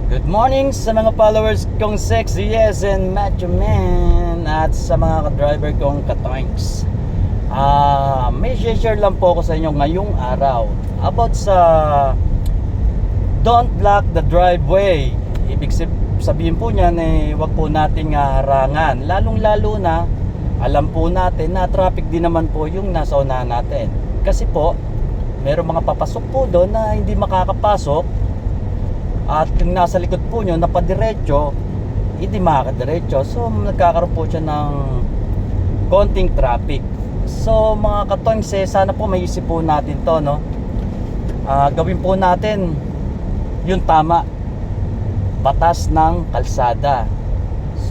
Good morning sa mga followers kong Sexy Yes and Macho Man at sa mga driver kong Katoinks. May share lang po ako sa inyo ngayong araw about sa don't block the driveway. Ibig sabihin po niyan wag po nating harangan. Lalong-lalo na alam po natin na traffic din naman po yung nasa unahan natin. Kasi po, merong mga papasok po doon na hindi makakapasok. At yung nasa likod po nyo, napadiretso, hindi makakadiretso. So, nagkakaroon po siya ng konting traffic. So, mga Katoinks, sana po maisip po natin to, no? Gawin po natin yung tama. Batas ng kalsada.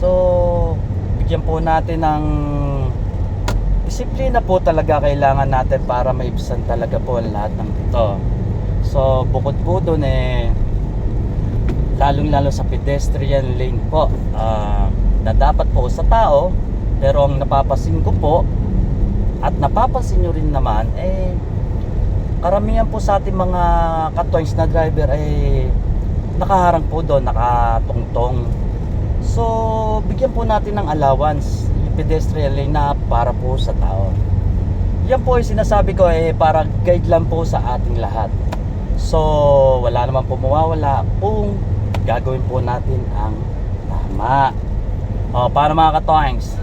So, bigyan po natin ng disiplina po talaga kailangan natin para maibsan talaga po lahat ng ito. So, bukod po doon lalong-lalo sa pedestrian lane po na dapat po sa tao, pero ang napapansin ko po at napapansin nyo rin naman karamihan po sa ating mga Katoinks na driver nakaharang po doon, nakatungtong. So bigyan po natin ng allowance yung pedestrian lane na para po sa tao. Yan po yung sinasabi ko para guide lang po sa ating lahat. So wala naman po mawawala kung gagawin po natin ang tama. Para mga Katoinks,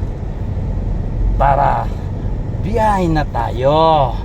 para biyahin na tayo.